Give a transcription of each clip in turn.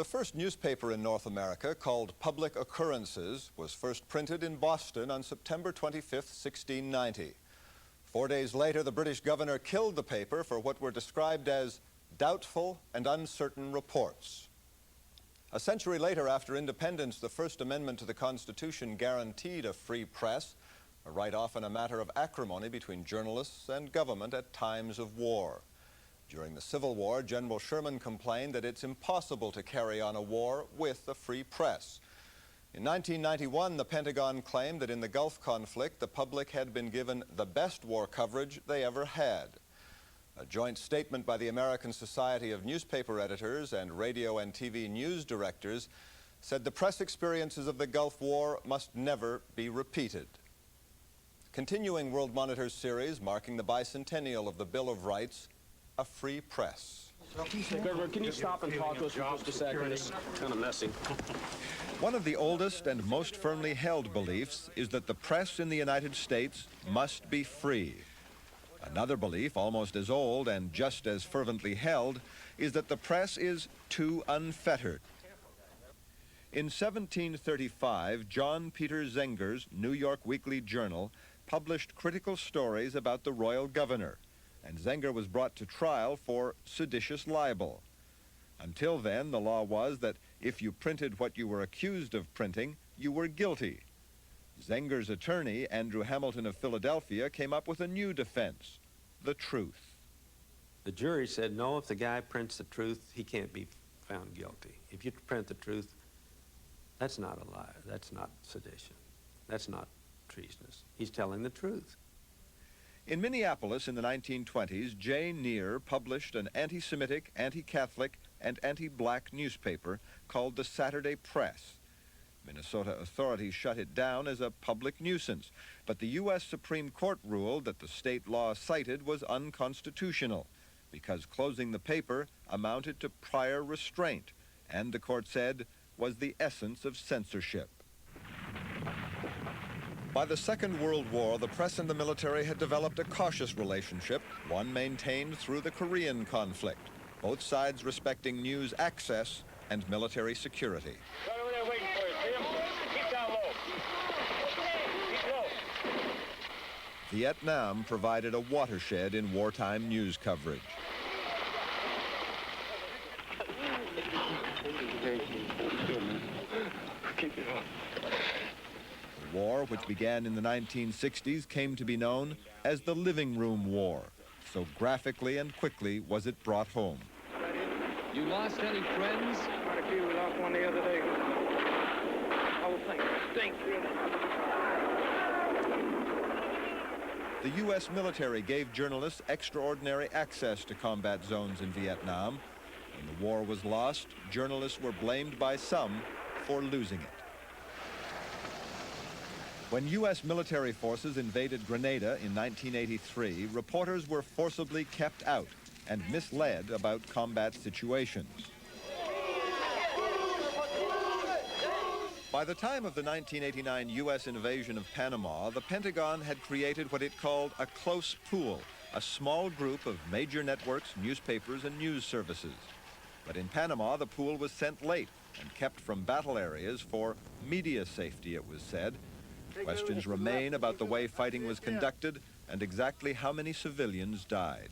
first newspaper in North America, called Public Occurrences, was first printed in Boston on September 25th, 1690. 4 days later, the British governor killed the paper for what were described as doubtful and uncertain reports. A century later, after independence, the First Amendment to the Constitution guaranteed a free press, a right often a matter of acrimony between journalists and government at times of war. During the Civil War, General Sherman complained that it's impossible to carry on a war with a free press. In 1991, the Pentagon claimed that in the Gulf conflict, the public had been given the best war coverage they ever had. A joint statement by the American Society of Newspaper Editors and Radio and TV News Directors said the press experiences of the Gulf War must never be repeated. Continuing World Monitor's series marking the bicentennial of the Bill of Rights, a free press. Governor, can you stop and talk to us for just a second? It's kind of messy. One of the oldest and most firmly held beliefs is that the press in the United States must be free. Another belief, almost as old and just as fervently held, is that the press is too unfettered. In 1735, John Peter Zenger's New York Weekly Journal published critical stories about the royal governor, and Zenger was brought to trial for seditious libel. Until then, the law was that if you printed what you were accused of printing, you were guilty. Zenger's attorney, Andrew Hamilton of Philadelphia, came up with a new defense: the truth. The jury said, no, if the guy prints the truth, he can't be found guilty. If you print the truth, that's not a lie. That's not sedition. That's not treasonous. He's telling the truth. In Minneapolis in the 1920s, J. Neer published an anti-Semitic, anti-Catholic, and anti-black newspaper called the Saturday Press. Minnesota authorities shut it down as a public nuisance, but the U.S. Supreme Court ruled that the state law cited was unconstitutional because closing the paper amounted to prior restraint, and the court said was the essence of censorship. By the Second World War, the press and the military had developed a cautious relationship, one maintained through the Korean conflict, both sides respecting news access and military security. Right over there waiting for you, see him? Keep down low. Keep low. Vietnam provided a watershed in wartime news coverage. Keep it up. The war, which began in the 1960s, came to be known as the Living Room War. So graphically and quickly was it brought home. You lost any friends? Quite a few. We lost one the other day. Whole thing stinks, really. The U.S. military gave journalists extraordinary access to combat zones in Vietnam. When the war was lost, journalists were blamed by some for losing it. When U.S. military forces invaded Grenada in 1983, reporters were forcibly kept out and misled about combat situations. By the time of the 1989 U.S. invasion of Panama, the Pentagon had created what it called a close pool, a small group of major networks, newspapers, and news services. But in Panama, the pool was sent late and kept from battle areas for media safety, it was said. Questions remain about the way fighting was conducted and exactly how many civilians died.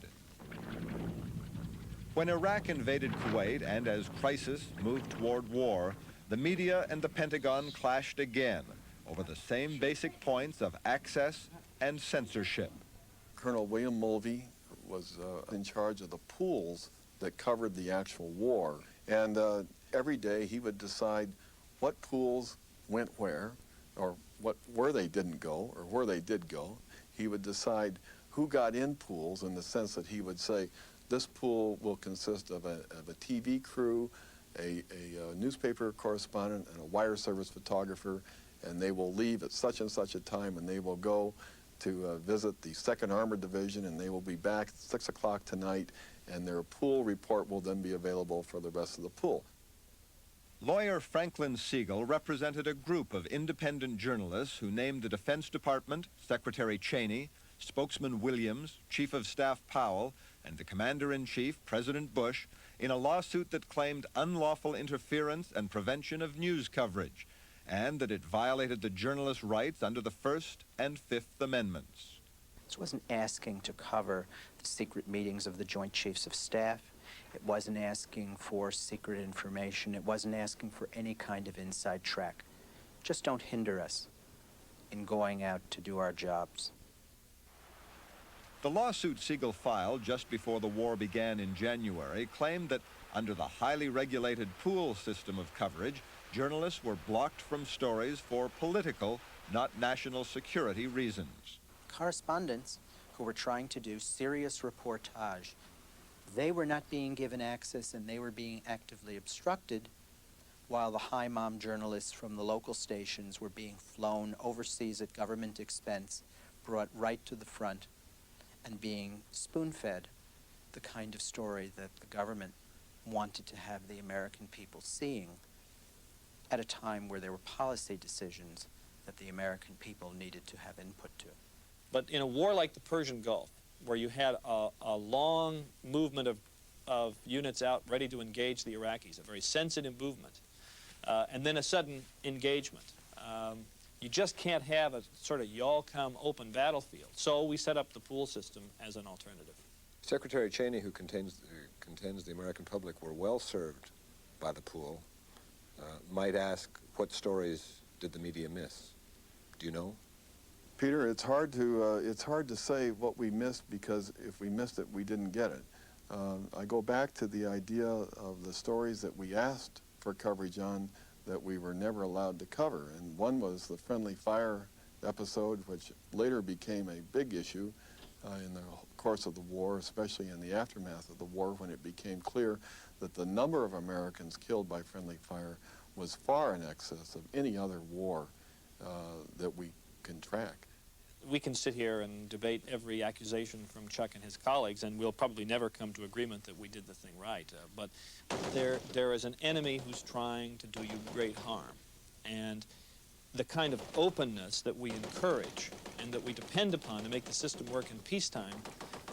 When Iraq invaded Kuwait and as crisis moved toward war, the media and the Pentagon clashed again over the same basic points of access and censorship. Colonel William Mulvey was in charge of the pools that covered the actual war, and every day he would decide what pools went where, or where they didn't go, or where they did go. He would decide who got in pools in the sense that he would say, this pool will consist of a TV crew, a newspaper correspondent, and a wire service photographer, and they will leave at such and such a time, and they will go to visit the 2nd Armored Division, and they will be back at 6 o'clock tonight, and their pool report will then be available for the rest of the pool. Lawyer Franklin Siegel represented a group of independent journalists who named the Defense Department, Secretary Cheney, Spokesman Williams, Chief of Staff Powell, and the Commander-in-Chief, President Bush, in a lawsuit that claimed unlawful interference and prevention of news coverage, and that it violated the journalist's rights under the First and Fifth Amendments. This wasn't asking to cover the secret meetings of the Joint Chiefs of Staff. It wasn't asking for secret information. It wasn't asking for any kind of inside track. Just don't hinder us in going out to do our jobs. The lawsuit Siegel filed just before the war began in January claimed that under the highly regulated pool system of coverage, journalists were blocked from stories for political, not national security reasons. Correspondents who were trying to do serious reportage, they were not being given access and they were being actively obstructed, while the high mom journalists from the local stations were being flown overseas at government expense, brought right to the front, and being spoon-fed the kind of story that the government wanted to have the American people seeing at a time where there were policy decisions that the American people needed to have input to. But in a war like the Persian Gulf, where you had a long movement of units out ready to engage the Iraqis, a very sensitive movement, and then a sudden engagement, you just can't have a sort of y'all-come open battlefield. So we set up the pool system as an alternative. Secretary Cheney, who contends the American public were well served by the pool, might ask, what stories did the media miss? Do you know? Peter, it's hard to say what we missed, because if we missed it, we didn't get it. I go back to the idea of the stories that we asked for coverage on that we were never allowed to cover. And one was the friendly fire episode, which later became a big issue in the course of the war, especially in the aftermath of the war, when it became clear that the number of Americans killed by friendly fire was far in excess of any other war that we can track. We can sit here and debate every accusation from Chuck and his colleagues, and we'll probably never come to agreement that we did the thing right. But there is an enemy who's trying to do you great harm. And the kind of openness that we encourage and that we depend upon to make the system work in peacetime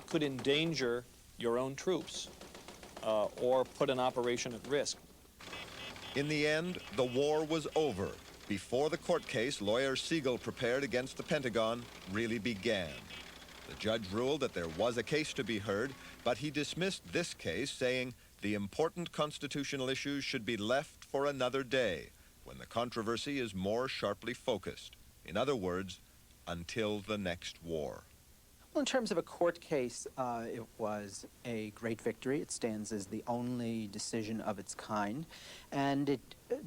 could endanger your own troops or put an operation at risk. In the end, the war was over before the court case lawyer Siegel prepared against the Pentagon really began. The judge ruled that there was a case to be heard, but he dismissed this case, saying the important constitutional issues should be left for another day, when the controversy is more sharply focused. In other words, until the next war. Well, in terms of a court case, it was a great victory. It stands as the only decision of its kind, and it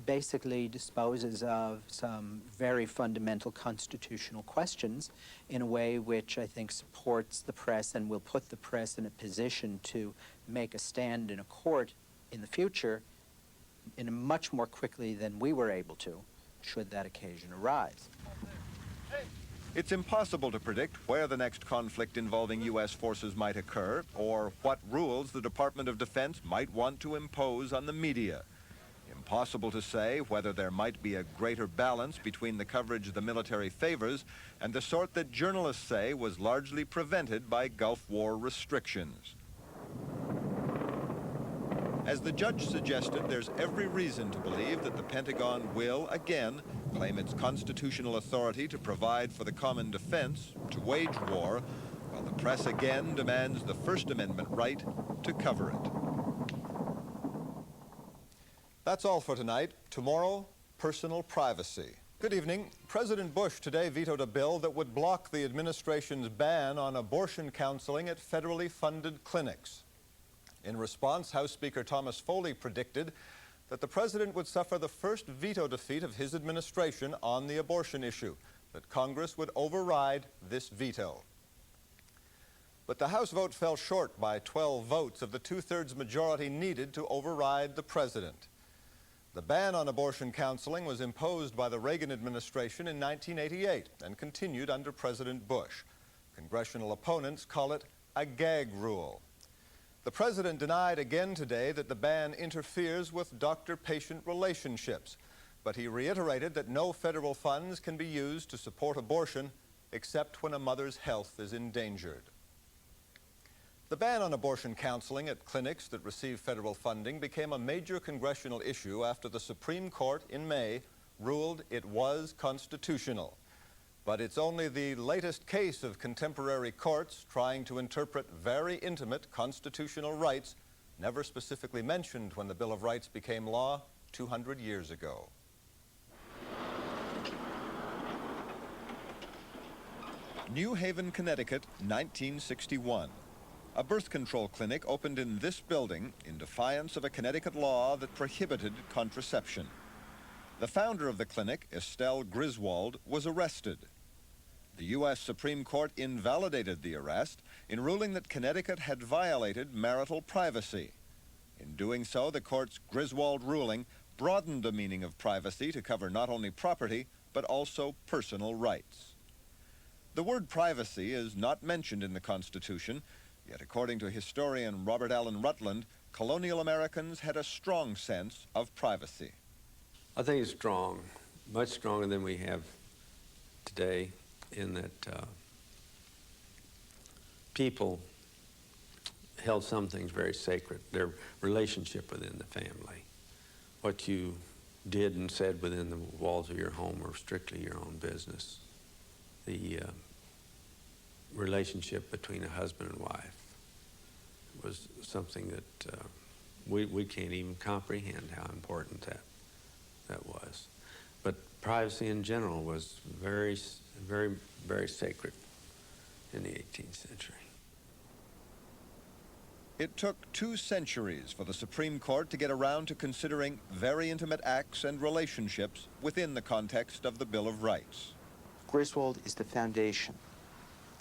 basically disposes of some very fundamental constitutional questions in a way which I think supports the press and will put the press in a position to make a stand in a court in the future in a much more quickly than we were able to, should that occasion arise. It's impossible to predict where the next conflict involving U.S. forces might occur, or what rules the Department of Defense might want to impose on the media. Impossible to say whether there might be a greater balance between the coverage the military favors and the sort that journalists say was largely prevented by Gulf War restrictions. As the judge suggested, there's every reason to believe that the Pentagon will, again, claim its constitutional authority to provide for the common defense, to wage war, while the press again demands the First Amendment right to cover it. That's all for tonight. Tomorrow, personal privacy. Good evening. President Bush today vetoed a bill that would block the administration's ban on abortion counseling at federally funded clinics. In response, House Speaker Thomas Foley predicted that the president would suffer the first veto defeat of his administration on the abortion issue, that Congress would override this veto. But the House vote fell short by 12 votes of the two-thirds majority needed to override the president. The ban on abortion counseling was imposed by the Reagan administration in 1988 and continued under President Bush. Congressional opponents call it a gag rule. The president denied again today that the ban interferes with doctor-patient relationships, but he reiterated that no federal funds can be used to support abortion except when a mother's health is endangered. The ban on abortion counseling at clinics that receive federal funding became a major congressional issue after the Supreme Court in May ruled it was constitutional. But it's only the latest case of contemporary courts trying to interpret very intimate constitutional rights, never specifically mentioned when the Bill of Rights became law 200 years ago. New Haven, Connecticut, 1961. A birth control clinic opened in this building in defiance of a Connecticut law that prohibited contraception. The founder of the clinic, Estelle Griswold, was arrested. The U.S. Supreme Court invalidated the arrest in ruling that Connecticut had violated marital privacy. In doing so, the court's Griswold ruling broadened the meaning of privacy to cover not only property, but also personal rights. The word privacy is not mentioned in the Constitution, yet according to historian Robert Allen Rutland, colonial Americans had a strong sense of privacy. I think it's strong, much stronger than we have today, in that people held some things very sacred, their relationship within the family. What you did and said within the walls of your home were strictly your own business. The relationship between a husband and wife was something that we can't even comprehend how important that was. But privacy in general was very, very, very sacred in the 18th century. It took 2 centuries for the Supreme Court to get around to considering very intimate acts and relationships within the context of the Bill of Rights. Griswold is the foundation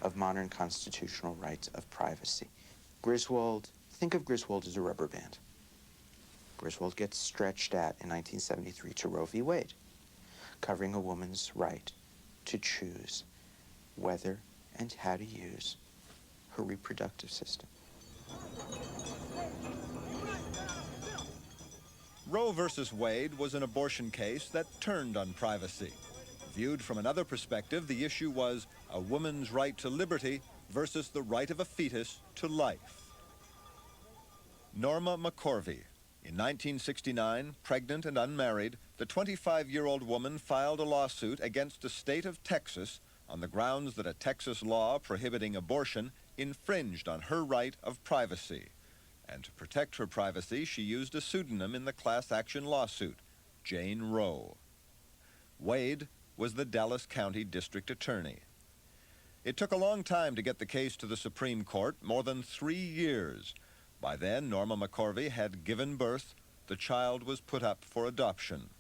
of modern constitutional rights of privacy. Griswold, think of Griswold as a rubber band. Griswold gets stretched out in 1973 to Roe v. Wade, covering a woman's right to choose whether and how to use her reproductive system. Roe versus Wade was an abortion case that turned on privacy. Viewed from another perspective, the issue was a woman's right to liberty versus the right of a fetus to life. Norma McCorvey. In 1969, pregnant and unmarried, the 25-year-old woman filed a lawsuit against the state of Texas on the grounds that a Texas law prohibiting abortion infringed on her right of privacy. And to protect her privacy, she used a pseudonym in the class action lawsuit, Jane Roe. Wade was the Dallas County District Attorney. It took a long time to get the case to the Supreme Court, more than 3 years. By then, Norma McCorvey had given birth. The child was put up for adoption.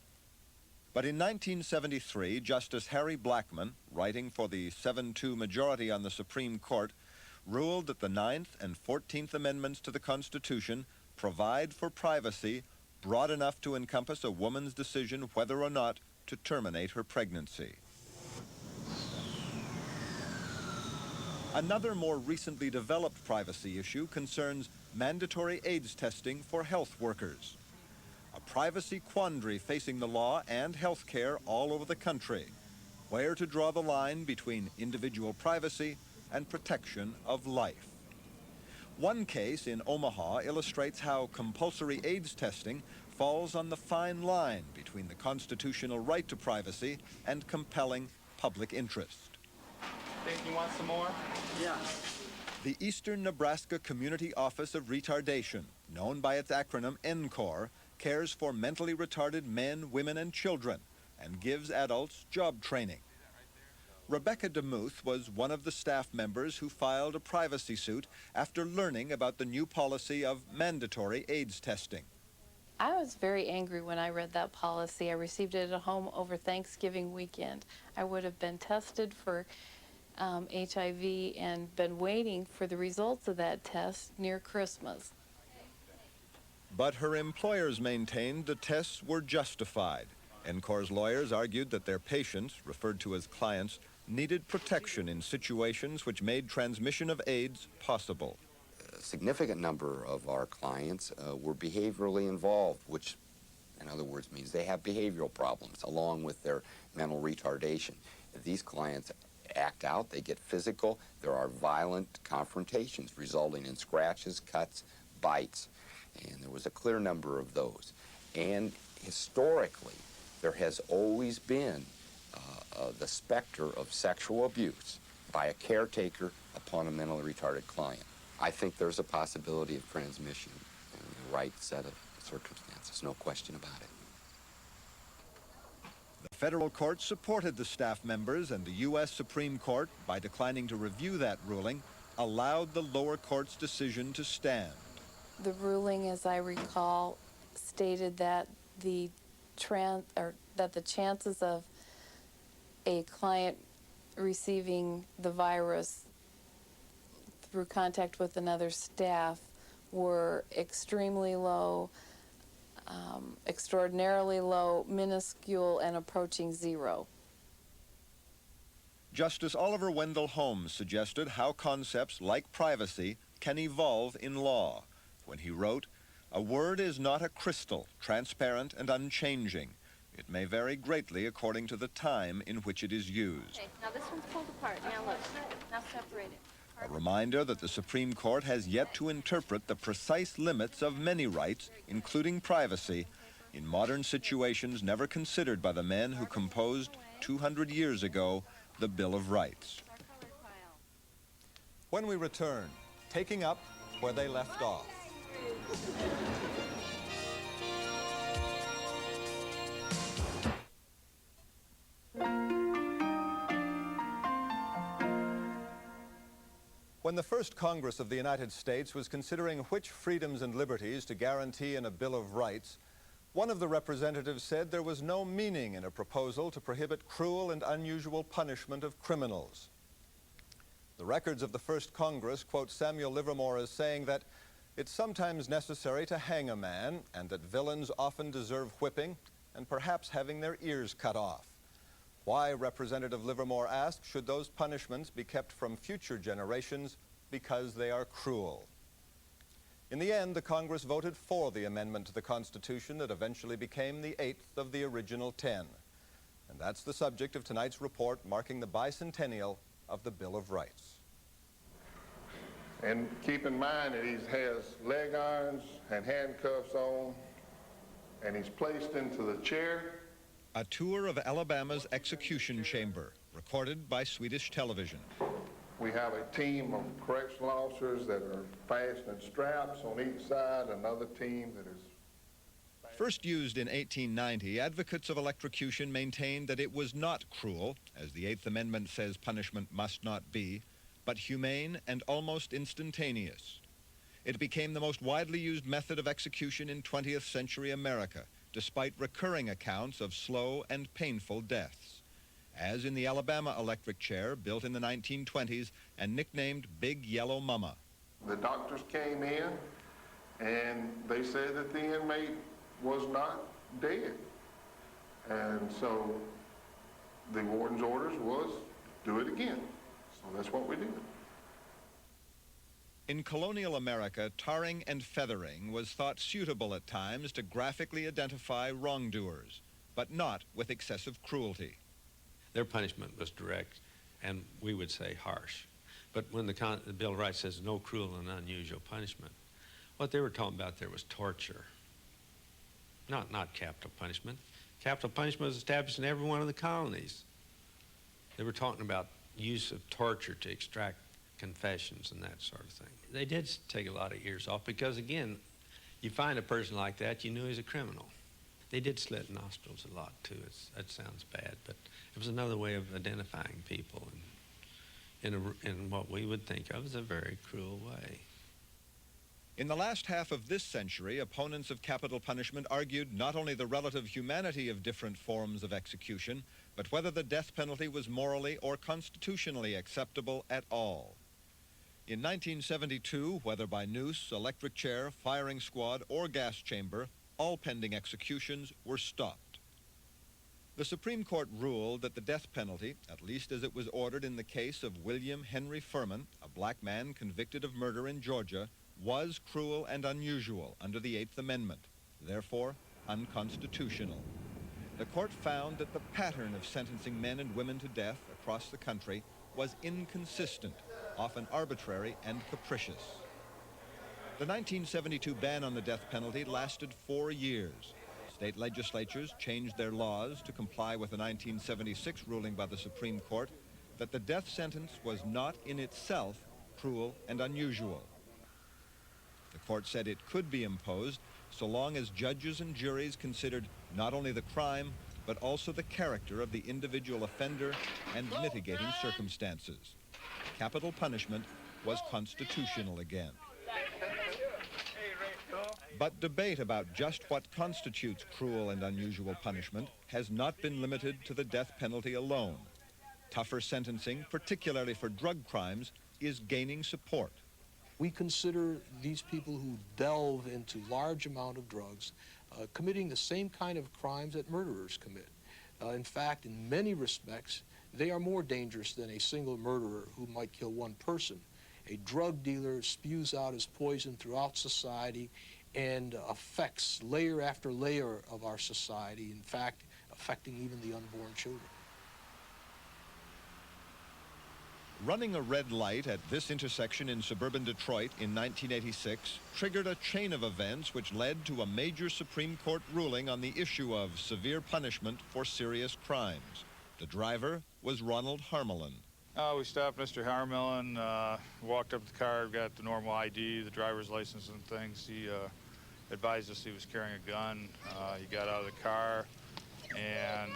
But in 1973, Justice Harry Blackmun, writing for the 7-2 majority on the Supreme Court, ruled that the 9th and 14th Amendments to the Constitution provide for privacy broad enough to encompass a woman's decision whether or not to terminate her pregnancy. Another more recently developed privacy issue concerns mandatory AIDS testing for health workers. A privacy quandary facing the law and health care all over the country. Where to draw the line between individual privacy and protection of life. One case in Omaha illustrates how compulsory AIDS testing falls on the fine line between the constitutional right to privacy and compelling public interest. Think you want some more? Yeah. The Eastern Nebraska Community Office of Retardation, known by its acronym NCORE, cares for mentally retarded men, women, and children, and gives adults job training. Rebecca DeMuth was one of the staff members who filed a privacy suit after learning about the new policy of mandatory AIDS testing. I was very angry when I read that policy. I received it at home over Thanksgiving weekend. I would have been tested for HIV and been waiting for the results of that test near Christmas. But her employers maintained the tests were justified. NCORE's lawyers argued that their patients, referred to as clients, needed protection in situations which made transmission of AIDS possible. A significant number of our clients were behaviorally involved, which in other words means they have behavioral problems along with their mental retardation. These clients act out, they get physical. There are violent confrontations resulting in scratches, cuts, bites, and there was a clear number of those. And historically, there has always been the specter of sexual abuse by a caretaker upon a mentally retarded client. I think there's a possibility of transmission in the right set of circumstances, no question about it. The federal court supported the staff members, and the U.S. Supreme Court, by declining to review that ruling, allowed the lower court's decision to stand. The ruling, as I recall, stated that the chances of a client receiving the virus through contact with another staff were extremely low, extraordinarily low, minuscule, and approaching zero. Justice Oliver Wendell Holmes suggested how concepts like privacy can evolve in law when he wrote, "A word is not a crystal, transparent and unchanging. It may vary greatly according to the time in which it is used." Okay, now this one's pulled apart. Now look, now separate it. A reminder that the Supreme Court has yet to interpret the precise limits of many rights, including privacy, in modern situations never considered by the men who composed 200 years ago the Bill of Rights. When we return, taking up where they left off. When the first Congress of the United States was considering which freedoms and liberties to guarantee in a Bill of Rights, one of the representatives said there was no meaning in a proposal to prohibit cruel and unusual punishment of criminals. The records of the first Congress quote Samuel Livermore as saying that it's sometimes necessary to hang a man, and that villains often deserve whipping and perhaps having their ears cut off. Why, Representative Livermore asked, should those punishments be kept from future generations because they are cruel? In the end, the Congress voted for the amendment to the Constitution that eventually became the 8th of the original 10. And that's the subject of tonight's report marking the bicentennial of the Bill of Rights. And keep in mind that he has leg irons and handcuffs on, and he's placed into the chair. A tour of Alabama's execution chamber, recorded by Swedish television. We have a team of correctional officers that are fastening straps on each side, another team that is... First used in 1890, advocates of electrocution maintained that it was not cruel, as the Eighth Amendment says punishment must not be, but humane and almost instantaneous. It became the most widely used method of execution in 20th century America, despite recurring accounts of slow and painful deaths, as in the Alabama electric chair built in the 1920s and nicknamed Big Yellow Mama. The doctors came in and they said that the inmate was not dead. And so the warden's orders was do it again. So that's what we did. In colonial America, tarring and feathering was thought suitable at times to graphically identify wrongdoers, but not with excessive cruelty. Their punishment was direct, and we would say harsh. But when the Bill of Rights says no cruel and unusual punishment, what they were talking about there was torture, not capital punishment. Capital punishment was established in every one of the colonies. They were talking about use of torture to extract confessions and that sort of thing. They did take a lot of ears off because, again, you find a person like that, you knew he was a criminal. They did slit nostrils a lot, too. That sounds bad, but it was another way of identifying people in what we would think of as a very cruel way. In the last half of this century, opponents of capital punishment argued not only the relative humanity of different forms of execution, but whether the death penalty was morally or constitutionally acceptable at all. In 1972, whether by noose, electric chair, firing squad, or gas chamber, all pending executions were stopped. The Supreme Court ruled that the death penalty, at least as it was ordered in the case of William Henry Furman, a black man convicted of murder in Georgia, was cruel and unusual under the Eighth Amendment, therefore unconstitutional. The court found that the pattern of sentencing men and women to death across the country was inconsistent, often arbitrary and capricious. The 1972 ban on the death penalty lasted 4 years. State legislatures changed their laws to comply with the 1976 ruling by the Supreme Court that the death sentence was not in itself cruel and unusual. The court said it could be imposed so long as judges and juries considered not only the crime, but also the character of the individual offender and mitigating circumstances. Capital punishment was constitutional again. But debate about just what constitutes cruel and unusual punishment has not been limited to the death penalty alone. Tougher sentencing, particularly for drug crimes, is gaining support. We consider these people who delve into large amount of drugs committing the same kind of crimes that murderers commit. In fact, in many respects, they are more dangerous than a single murderer who might kill one person. A drug dealer spews out his poison throughout society and affects layer after layer of our society, in fact, affecting even the unborn children. Running a red light at this intersection in suburban Detroit in 1986 triggered a chain of events which led to a major Supreme Court ruling on the issue of severe punishment for serious crimes. The driver was Ronald Harmelin. We stopped Mr. Harmelin, walked up to the car, got the normal ID, the driver's license and things. He advised us he was carrying a gun. He got out of the car, and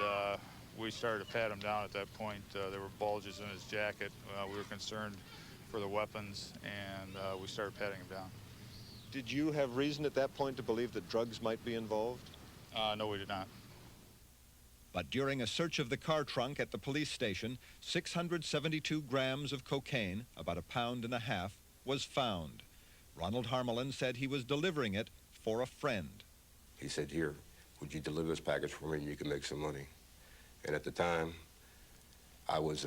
we started to pat him down at that point. There were bulges in his jacket. We were concerned for the weapons, and we started patting him down. Did you have reason at that point to believe that drugs might be involved? No, we did not. But during a search of the car trunk at the police station, 672 grams of cocaine, about 1.5 pounds, was found. Ronald Harmelin said he was delivering it for a friend. He said, "Here, would you deliver this package for me and you can make some money?" And at the time, I was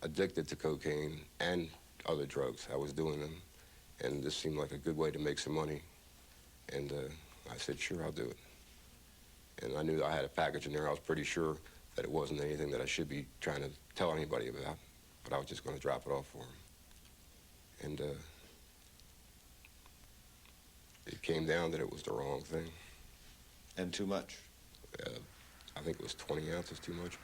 addicted to cocaine and other drugs. I was doing them, and this seemed like a good way to make some money. And I said, "Sure, I'll do it." And I knew I had a package in there. I was pretty sure that it wasn't anything that I should be trying to tell anybody about, but I was just going to drop it off for him. And it came down that it was the wrong thing. And too much? I think it was 20 ounces too much.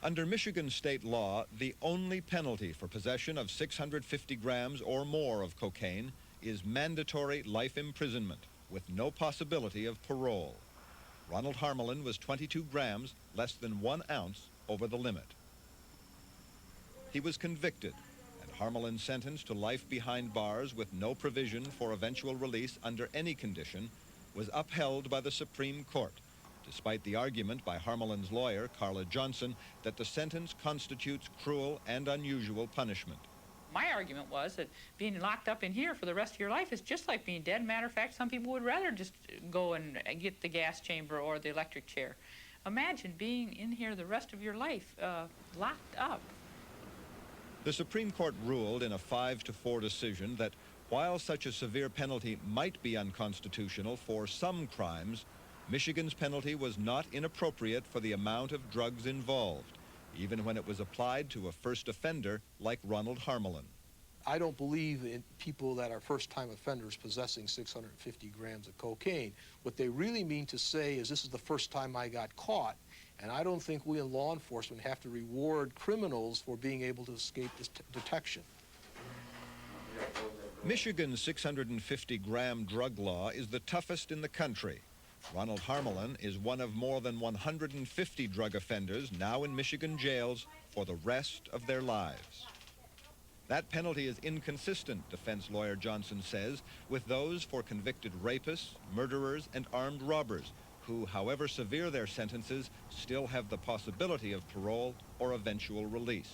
Under Michigan state law, the only penalty for possession of 650 grams or more of cocaine is mandatory life imprisonment with no possibility of parole. Ronald Harmelin was 22 grams, less than 1 ounce, over the limit. He was convicted, and Harmelin sentenced to life behind bars with no provision for eventual release under any condition was upheld by the Supreme Court, despite the argument by Harmelin's lawyer, Carla Johnson, that the sentence constitutes cruel and unusual punishment. My argument was that being locked up in here for the rest of your life is just like being dead. Matter of fact, some people would rather just go and get the gas chamber or the electric chair. Imagine being in here the rest of your life, locked up. The Supreme Court ruled in a 5-4 decision that while such a severe penalty might be unconstitutional for some crimes, Michigan's penalty was not inappropriate for the amount of drugs involved, even when it was applied to a first offender like Ronald Harmelin. I don't believe in people that are first-time offenders possessing 650 grams of cocaine. What they really mean to say is, this is the first time I got caught, and I don't think we in law enforcement have to reward criminals for being able to escape this detection. Michigan's 650-gram drug law is the toughest in the country. Ronald Harmelin is one of more than 150 drug offenders now in Michigan jails for the rest of their lives. That penalty is inconsistent, defense lawyer Johnson says, with those for convicted rapists, murderers, and armed robbers, who, however severe their sentences, still have the possibility of parole or eventual release.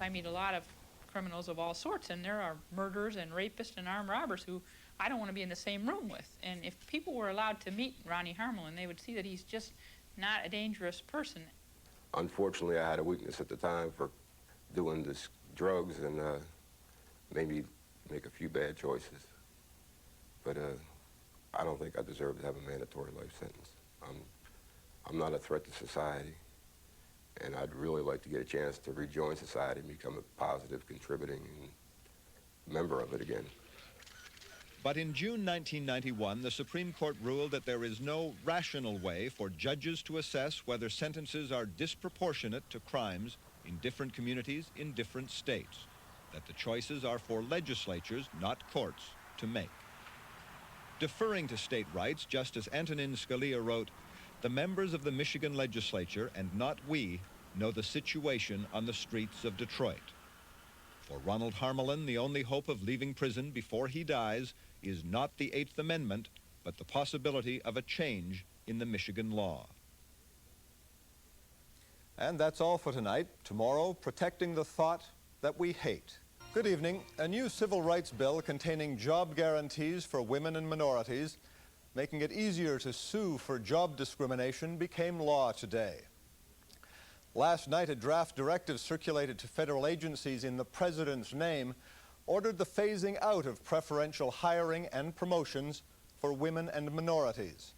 I meet a lot of criminals of all sorts, and there are murderers and rapists and armed robbers who I don't want to be in the same room with. And if people were allowed to meet Ronnie Harmelin, they would see that he's just not a dangerous person. Unfortunately, I had a weakness at the time for doing this drugs and made me make a few bad choices. But I don't think I deserve to have a mandatory life sentence. I'm not a threat to society, and I'd really like to get a chance to rejoin society and become a positive, contributing member of it again. But in June 1991, the Supreme Court ruled that there is no rational way for judges to assess whether sentences are disproportionate to crimes in different communities in different states, that the choices are for legislatures, not courts, to make. Deferring to state rights, Justice Antonin Scalia wrote, "The members of the Michigan legislature, and not we, know the situation on the streets of Detroit." For Ronald Harmelin, the only hope of leaving prison before he dies is not the Eighth Amendment, but the possibility of a change in the Michigan law. And that's all for tonight. Tomorrow, protecting the thought that we hate. Good evening. A new civil rights bill containing job guarantees for women and minorities, making it easier to sue for job discrimination, became law today. Last night, a draft directive circulated to federal agencies in the President's name ordered the phasing out of preferential hiring and promotions for women and minorities.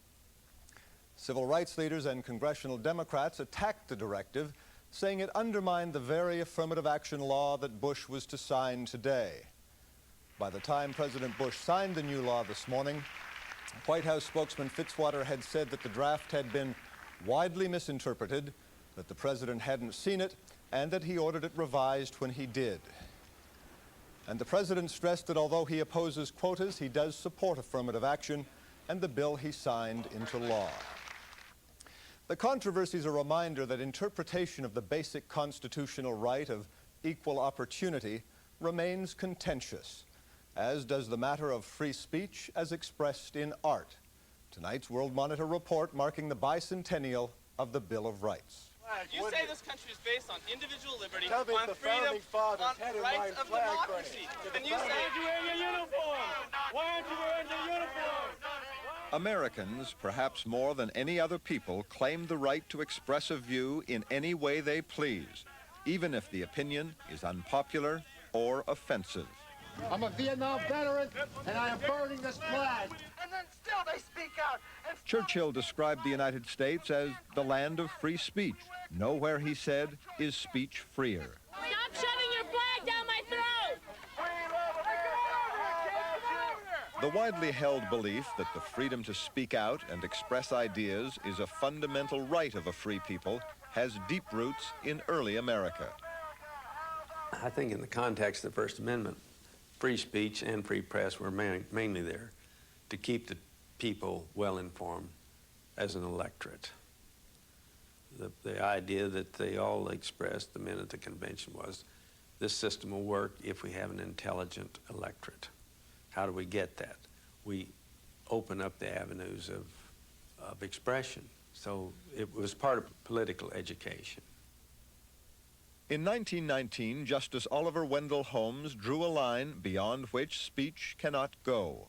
Civil rights leaders and congressional Democrats attacked the directive, saying it undermined the very affirmative action law that Bush was to sign today. By the time President Bush signed the new law this morning, White House spokesman Fitzwater had said that the draft had been widely misinterpreted, that the president hadn't seen it, and that he ordered it revised when he did. And the president stressed that although he opposes quotas, he does support affirmative action and the bill he signed into law. The controversy is a reminder that interpretation of the basic constitutional right of equal opportunity remains contentious, as does the matter of free speech as expressed in art. Tonight's World Monitor report marking the bicentennial of the Bill of Rights. You say this country is based on individual liberty, Tell me on the freedom, founding fathers on had in rights mind of flag democracy. burning. And you say, why aren't you wearing your uniform? Why aren't you wearing your uniform? Americans, perhaps more than any other people, claim the right to express a view in any way they please, even if the opinion is unpopular or offensive. I'm a Vietnam veteran, and I am burning this flag. And then still they speak out. Churchill described the United States as the land of free speech. Nowhere, he said, is speech freer. Stop shoving your flag down my throat! The widely held belief that the freedom to speak out and express ideas is a fundamental right of a free people has deep roots in early America. I think in the context of the First Amendment, free speech and free press were mainly there to keep the people well informed as an electorate. The idea that they all expressed the minute the convention was, this system will work if we have an intelligent electorate. How do we get that? We open up the avenues of expression. So it was part of political education. In 1919, Justice Oliver Wendell Holmes drew a line beyond which speech cannot go,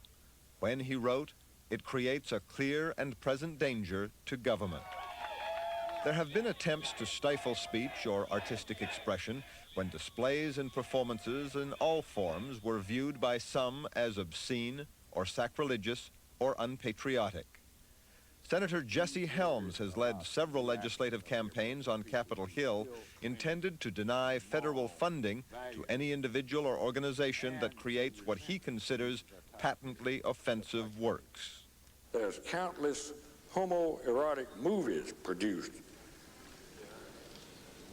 when he wrote, "It creates a clear and present danger to government." There have been attempts to stifle speech or artistic expression when displays and performances in all forms were viewed by some as obscene or sacrilegious or unpatriotic. Senator Jesse Helms has led several legislative campaigns on Capitol Hill intended to deny federal funding to any individual or organization that creates what he considers patently offensive works. There's countless homoerotic movies produced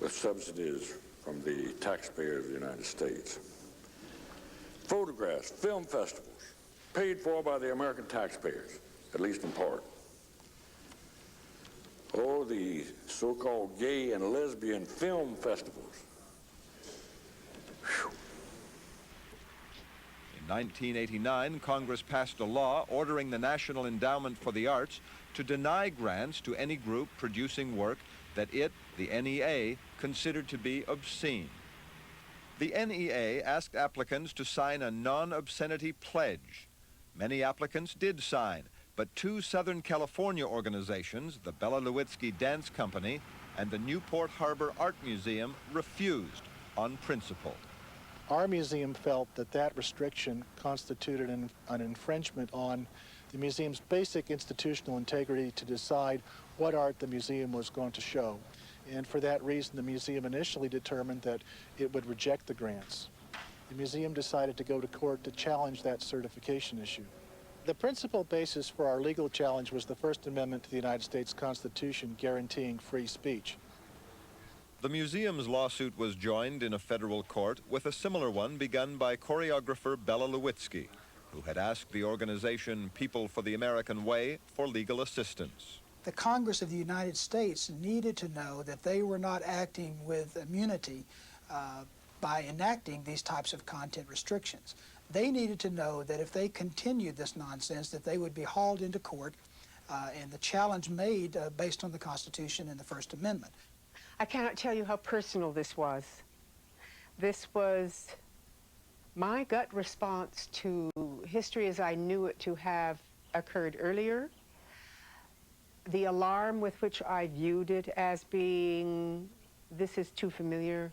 with subsidies from the taxpayers of the United States. Photographs, film festivals, paid for by the American taxpayers, at least in part. Oh, the so-called gay and lesbian film festivals. Whew. In 1989, Congress passed a law ordering the National Endowment for the Arts to deny grants to any group producing work that it, the NEA, considered to be obscene. The NEA asked applicants to sign a non-obscenity pledge. Many applicants did sign, but two Southern California organizations, the Bela Lewitsky Dance Company and the Newport Harbor Art Museum, refused on principle. Our museum felt that that restriction constituted an infringement on the museum's basic institutional integrity to decide what art the museum was going to show. And for that reason, the museum initially determined that it would reject the grants. The museum decided to go to court to challenge that certification issue. The principal basis for our legal challenge was the First Amendment to the United States Constitution guaranteeing free speech. The museum's lawsuit was joined in a federal court with a similar one begun by choreographer Bela Lewitsky, who had asked the organization People for the American Way for legal assistance. The Congress of the United States needed to know that they were not acting with immunity by enacting these types of content restrictions. They needed to know that if they continued this nonsense, that they would be hauled into court and the challenge made based on the Constitution and the First Amendment. I cannot tell you how personal this was. This was my gut response to history as I knew it to have occurred earlier. The alarm with which I viewed it as being, this is too familiar.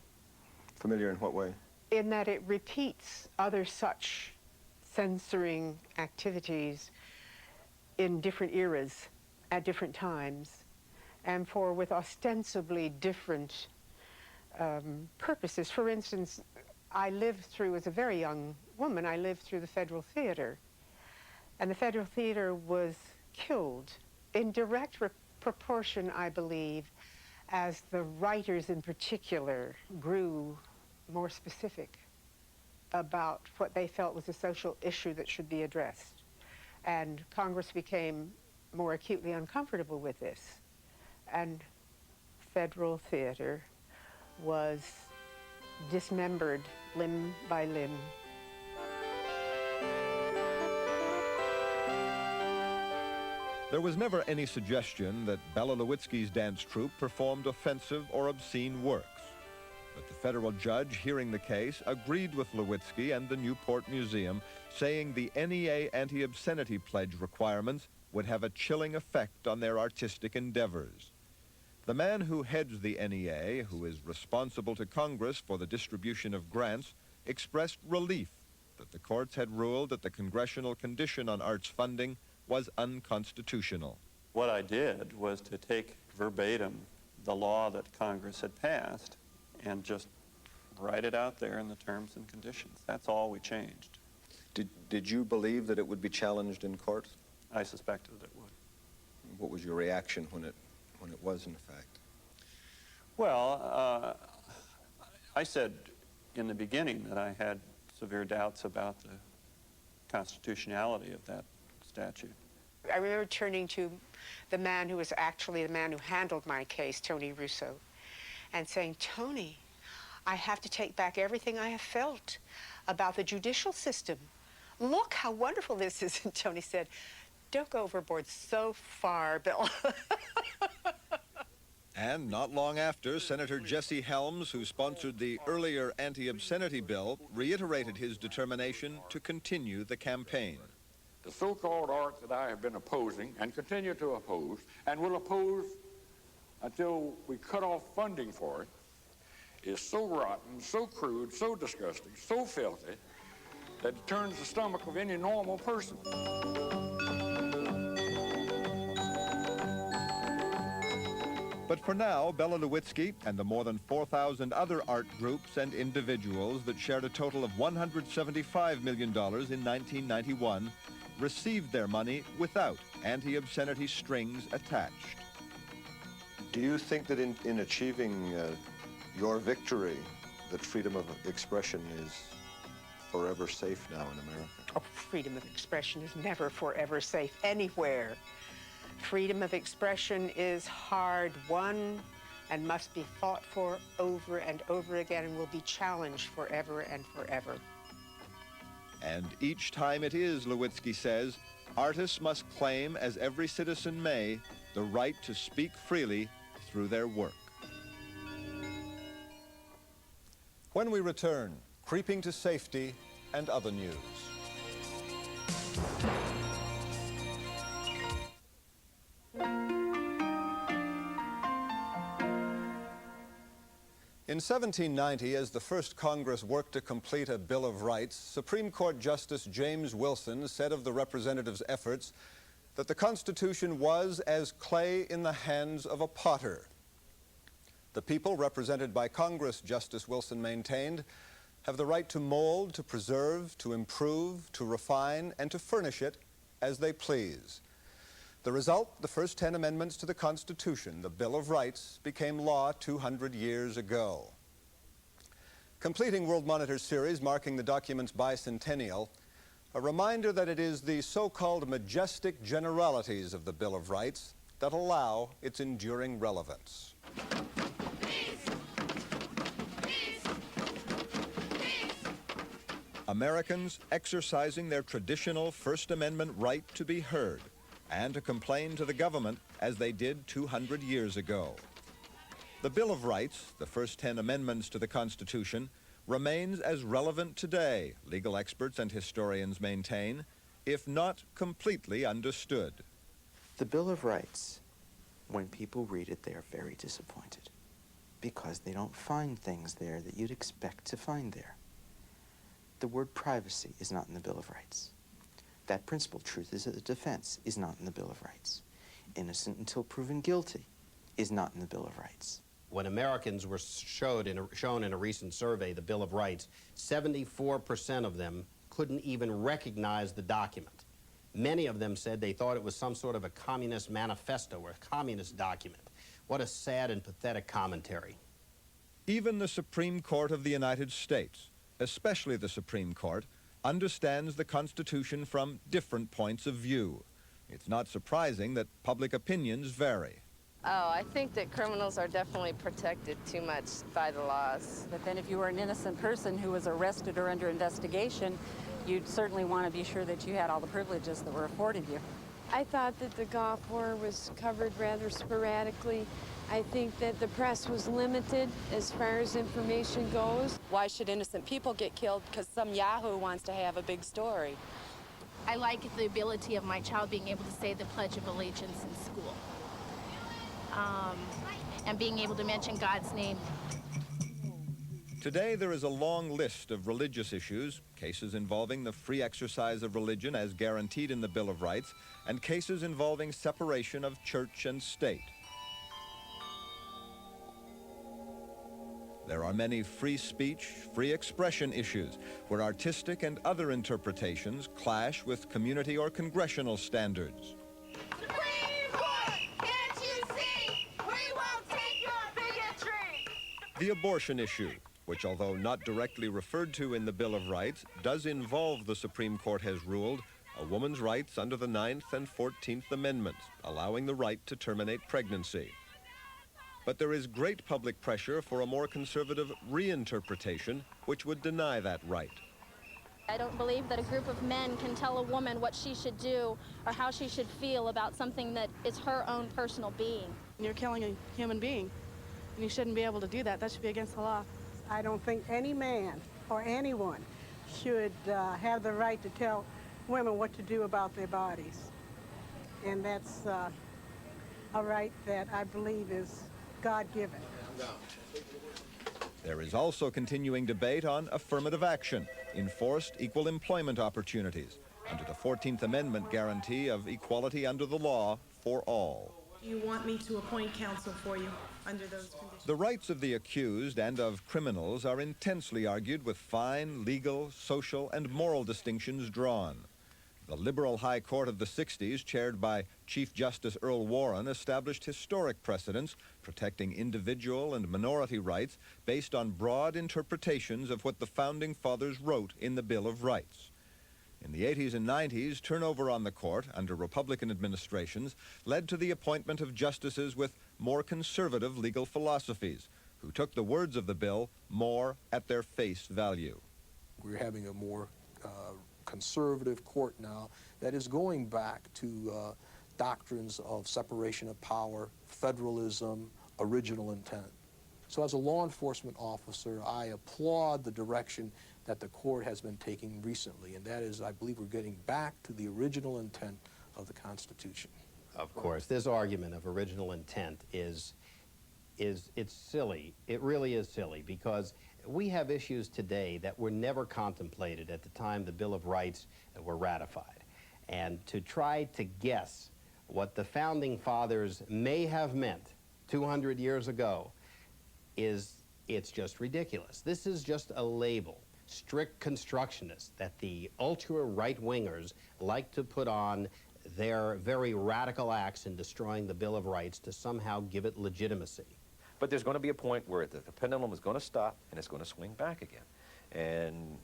Familiar in what way? In that it repeats other such censoring activities in different eras, at different times, and with ostensibly different purposes. For instance, I lived through, as a very young woman, I lived through the Federal Theater. And the Federal Theater was killed in direct proportion, I believe, as the writers in particular grew more specific about what they felt was a social issue that should be addressed. And Congress became more acutely uncomfortable with this. And Federal Theater was dismembered limb by limb. There was never any suggestion that Bela Lewitsky's dance troupe performed offensive or obscene works. But the federal judge hearing the case agreed with Lewitsky and the Newport Museum, saying the NEA anti-obscenity pledge requirements would have a chilling effect on their artistic endeavors. The man who heads the NEA, who is responsible to Congress for the distribution of grants, expressed relief that the courts had ruled that the congressional condition on arts funding was unconstitutional. What I did was to take verbatim the law that Congress had passed and just write it out there in the terms and conditions. That's all we changed. Did you believe that it would be challenged in court? I suspected it would. What was your reaction when it was in fact? Well, I said in the beginning that I had severe doubts about the constitutionality of that statute. I remember turning to the man who was actually the man who handled my case, Tony Russo, and saying, Tony, I have to take back everything I have felt about the judicial system. Look how wonderful this is. And Tony said, don't go overboard so far, Bill. And not long after, Senator Jesse Helms, who sponsored the earlier anti-obscenity bill, reiterated his determination to continue the campaign. The so-called art that I have been opposing and continue to oppose and will oppose until we cut off funding for it is so rotten, so crude, so disgusting, so filthy that it turns the stomach of any normal person. But for now, Bela Lewitsky and the more than 4,000 other art groups and individuals that shared a total of $175 million in 1991 received their money without anti-obscenity strings attached. Do you think that in achieving your victory, that freedom of expression is forever safe now in America? Oh, freedom of expression is never forever safe anywhere. Freedom of expression is hard won and must be fought for over and over again and will be challenged forever and forever. And each time it is, Lewitsky says, artists must claim, as every citizen may, the right to speak freely through their work. When we return, creeping to safety and other news. In 1790, as the first Congress worked to complete a Bill of Rights, Supreme Court Justice James Wilson said of the representatives' efforts, that the Constitution was as clay in the hands of a potter. The people represented by Congress, Justice Wilson maintained, have the right to mold, to preserve, to improve, to refine, and to furnish it as they please. The result, the first 10 amendments to the Constitution, the Bill of Rights, became law 200 years ago. Completing World Monitor's series marking the document's bicentennial, a reminder that it is the so-called majestic generalities of the Bill of Rights that allow its enduring relevance. Americans exercising their traditional First Amendment right to be heard and to complain to the government as they did 200 years ago. The Bill of Rights, the first 10 amendments to the Constitution, remains as relevant today, legal experts and historians maintain, if not completely understood. The Bill of Rights, when people read it, they are very disappointed because they don't find things there that you'd expect to find there. The word privacy is not in the Bill of Rights. That principle, truth is a defense, is not in the Bill of Rights. Innocent until proven guilty is not in the Bill of Rights. When Americans were shown in a recent survey the Bill of Rights, 74% of them couldn't even recognize the document. Many of them said they thought it was some sort of a communist manifesto or a communist document. What a sad and pathetic commentary. Even the Supreme Court of the United States, especially the Supreme Court, understands the Constitution from different points of view. It's not surprising that public opinions vary. Oh, I think that criminals are definitely protected too much by the laws. But then if you were an innocent person who was arrested or under investigation, you'd certainly want to be sure that you had all the privileges that were afforded you. I thought that the Gulf War was covered rather sporadically. I think that the press was limited as far as information goes. Why should innocent people get killed because some yahoo wants to have a big story? I like the ability of my child being able to say the Pledge of Allegiance in school. And being able to mention God's name. Today there is a long list of religious issues, cases involving the free exercise of religion as guaranteed in the Bill of Rights, and cases involving separation of church and state. There are many free speech, free expression issues where artistic and other interpretations clash with community or congressional standards. Supreme Court, can't you see? We won't take your bigotry. The abortion issue, which although not directly referred to in the Bill of Rights, does involve, the Supreme Court has ruled, a woman's rights under the 9th and 14th Amendments, allowing the right to terminate pregnancy. But there is great public pressure for a more conservative reinterpretation, which would deny that right. I don't believe that a group of men can tell a woman what she should do or how she should feel about something that is her own personal being. You're killing a human being, and you shouldn't be able to do that. That should be against the law. I don't think any man or anyone should have the right to tell women what to do about their bodies. And that's a right that I believe is God-given. There is also continuing debate on affirmative action, enforced equal employment opportunities, under the 14th Amendment guarantee of equality under the law for all. You want me to appoint counsel for you under those conditions? The rights of the accused and of criminals are intensely argued with fine legal, social, and moral distinctions drawn. The liberal High Court of the 60s, chaired by Chief Justice Earl Warren, established historic precedents protecting individual and minority rights based on broad interpretations of what the Founding Fathers wrote in the Bill of Rights. In the 80s and 90s, turnover on the court under Republican administrations led to the appointment of justices with more conservative legal philosophies, who took the words of the bill more at their face value. We're having a more conservative court now that is going back to doctrines of separation of power, federalism, original intent. So as a law enforcement officer, I applaud the direction that the court has been taking recently, and that is, I believe, we're getting back to the original intent of the Constitution. Of course, this argument of original intent it's silly. It really is silly, because we have issues today that were never contemplated at the time the Bill of Rights were ratified. And to try to guess what the Founding Fathers may have meant 200 years ago it's just ridiculous. This is just a label, strict constructionist, that the ultra-right-wingers like to put on their very radical acts in destroying the Bill of Rights to somehow give it legitimacy. But there's going to be a point where the pendulum is going to stop and it's going to swing back again. And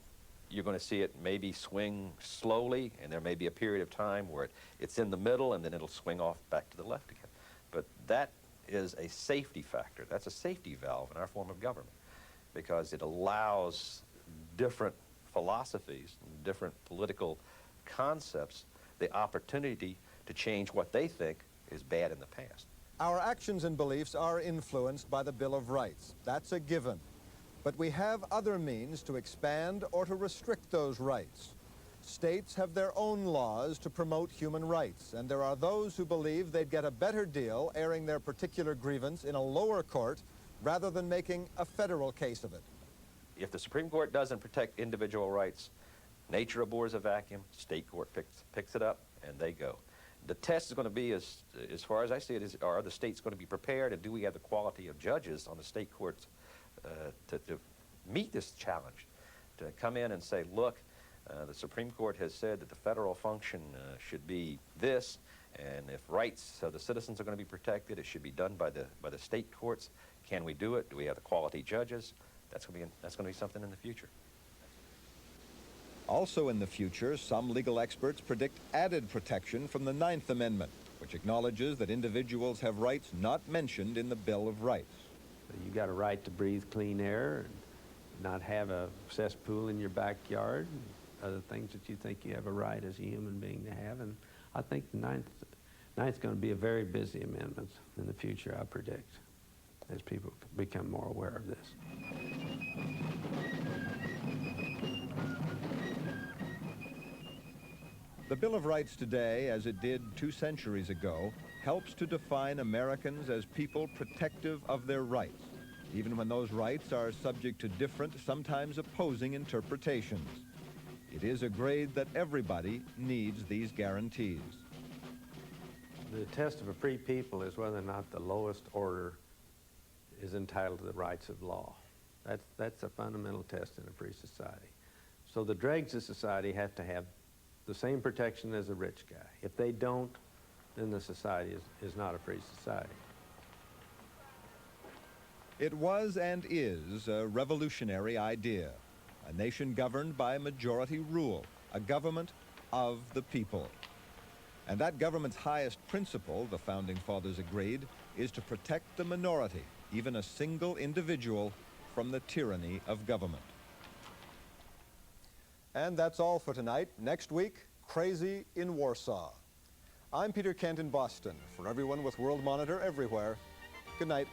you're going to see it maybe swing slowly, and there may be a period of time where it's in the middle, and then it'll swing off back to the left again. But that is a safety factor. That's a safety valve in our form of government, because it allows different philosophies, different political concepts, the opportunity to change what they think is bad in the past. Our actions and beliefs are influenced by the Bill of Rights. That's a given. But we have other means to expand or to restrict those rights. States have their own laws to promote human rights, and there are those who believe they'd get a better deal airing their particular grievance in a lower court rather than making a federal case of it. If the Supreme Court doesn't protect individual rights, nature abhors a vacuum, state court picks it up, and they go. The test is going to be, as far as I see it, are the states going to be prepared, and do we have the quality of judges on the state courts to meet this challenge, to come in and say, look, the Supreme Court has said that the federal function should be this, and if rights of the citizens are going to be protected, it should be done by the state courts. Can we do it? Do we have the quality judges? That's going to be something in the future. Also in the future, some legal experts predict added protection from the 9th Amendment, which acknowledges that individuals have rights not mentioned in the Bill of Rights. You got a right to breathe clean air and not have a cesspool in your backyard, and other things that you think you have a right as a human being to have. And I think the ninth's going to be a very busy amendment in the future, I predict, as people become more aware of this. The Bill of Rights today, as it did 2 centuries ago, helps to define Americans as people protective of their rights, even when those rights are subject to different, sometimes opposing interpretations. It is agreed that everybody needs these guarantees. The test of a free people is whether or not the lowest order is entitled to the rights of law. That's a fundamental test in a free society. So the dregs of society have to have the same protection as a rich guy. If they don't, then the society is not a free society. It was and is a revolutionary idea, a nation governed by majority rule, a government of the people. And that government's highest principle, the Founding Fathers agreed, is to protect the minority, even a single individual, from the tyranny of government. And that's all for tonight. Next week, Crazy in Warsaw. I'm Peter Kent in Boston. For everyone with World Monitor everywhere, good night.